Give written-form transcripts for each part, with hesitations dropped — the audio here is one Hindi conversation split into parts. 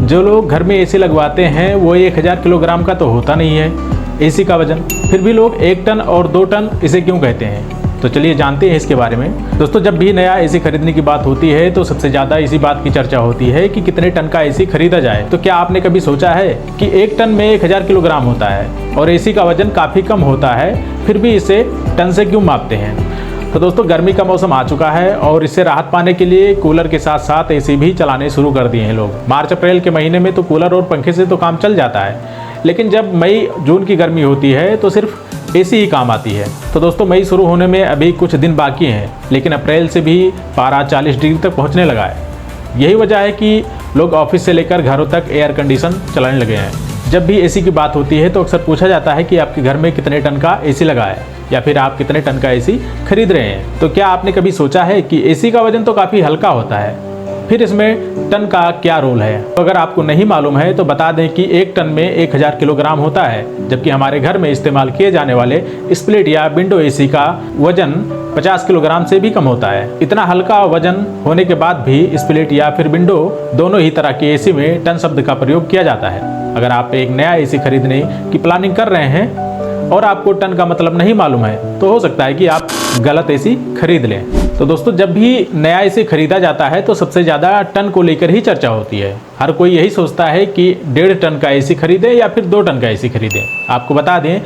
जो लोग घर में एसी लगवाते हैं वो 1000 किलोग्राम का तो होता नहीं है एसी का वजन, फिर भी लोग 1 टन और 2 टन इसे क्यों कहते हैं। तो चलिए जानते हैं इसके बारे में। दोस्तों, जब भी नया एसी खरीदने की बात होती है तो सबसे ज़्यादा इसी बात की चर्चा होती है कि कितने टन का एसी खरीदा जाए। तो क्या आपने कभी सोचा है कि 1 टन में 1000 किलोग्राम होता है और एसी का वजन काफ़ी कम होता है, फिर भी इसे टन से क्यों मापते हैं। तो दोस्तों, गर्मी का मौसम आ चुका है और इससे राहत पाने के लिए कूलर के साथ साथ एसी भी चलाने शुरू कर दिए हैं लोग। मार्च अप्रैल के महीने में तो कूलर और पंखे से तो काम चल जाता है, लेकिन जब मई जून की गर्मी होती है तो सिर्फ एसी ही काम आती है। तो दोस्तों, मई शुरू होने में अभी कुछ दिन बाकी हैं, लेकिन अप्रैल से भी पारा 40 डिग्री तक पहुंचने लगा है। यही वजह है कि लोग ऑफिस से लेकर घरों तक एयर कंडीशन चलाने लगे हैं। जब भी एसी की बात होती है तो अक्सर पूछा जाता है कि आपके घर में कितने टन का एसी लगा है या फिर आप कितने टन का एसी खरीद रहे हैं। तो क्या आपने कभी सोचा है कि एसी का वजन तो काफ़ी हल्का होता है, फिर इसमें टन का क्या रोल है। तो अगर आपको नहीं मालूम है तो बता दें कि 1 टन में 1000 किलोग्राम होता है, जबकि हमारे घर में इस्तेमाल किए जाने वाले स्प्लिट या विंडो एसी का वजन 50 किलोग्राम से भी कम होता है। इतना हल्का वजन होने के बाद भी स्प्लिट या फिर विंडो दोनों ही तरह के एसी में टन शब्द का प्रयोग किया जाता है। अगर आप एक नया एसी खरीदने की प्लानिंग कर रहे हैं और आपको टन का मतलब नहीं मालूम है तो हो सकता है कि आप गलत एसी खरीद लें। तो दोस्तों, जब भी नया एसी खरीदा जाता है तो सबसे ज़्यादा टन को लेकर ही चर्चा होती है। हर कोई यही सोचता है कि 1.5 टन का एसी खरीदें या फिर 2 टन का एसी खरीदें। आपको बता दें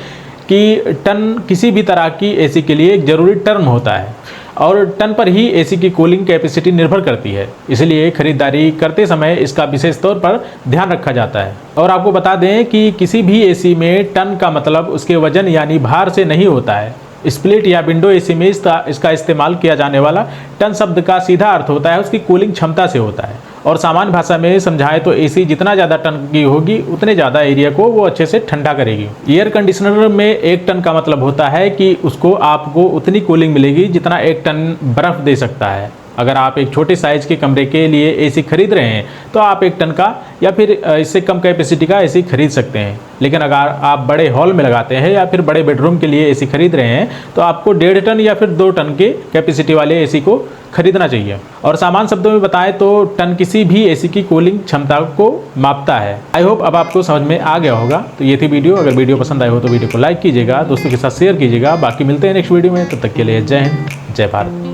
कि टन किसी भी तरह की एसी के लिए एक ज़रूरी टर्म होता है और टन पर ही एसी की कूलिंग कैपेसिटी निर्भर करती है। इसलिए खरीदारी करते समय इसका विशेष तौर पर ध्यान रखा जाता है। और आपको बता दें कि किसी भी एसी में टन का मतलब उसके वजन यानी भार से नहीं होता है। स्प्लिट या विंडो एसी में इसका इस्तेमाल किया जाने वाला टन शब्द का सीधा अर्थ होता है उसकी कूलिंग क्षमता से होता है। और सामान्य भाषा में समझाएं तो एसी जितना ज़्यादा टन की होगी उतने ज़्यादा एरिया को वो अच्छे से ठंडा करेगी। एयर कंडीशनर में 1 टन का मतलब होता है कि उसको आपको उतनी कूलिंग मिलेगी जितना 1 टन बर्फ़ दे सकता है। अगर आप एक छोटे साइज़ के कमरे के लिए एसी खरीद रहे हैं तो आप 1 टन का या फिर इससे कम कैपेसिटी का एसी खरीद सकते हैं। लेकिन अगर आप बड़े हॉल में लगाते हैं या फिर बड़े बेडरूम के लिए एसी खरीद रहे हैं तो आपको 1.5 टन या फिर 2 टन के कैपेसिटी वाले एसी को खरीदना चाहिए। और सामान्य शब्दों में बताएं तो टन किसी भी एसी की कूलिंग क्षमता को मापता है। आई होप अब आपको समझ में आ गया होगा। तो ये थी वीडियो। अगर वीडियो पसंद आए हो तो वीडियो को लाइक कीजिएगा, दोस्तों के साथ शेयर कीजिएगा। बाकी मिलते हैं नेक्स्ट वीडियो में, तब तक के लिए जय हिंद, जय भारत।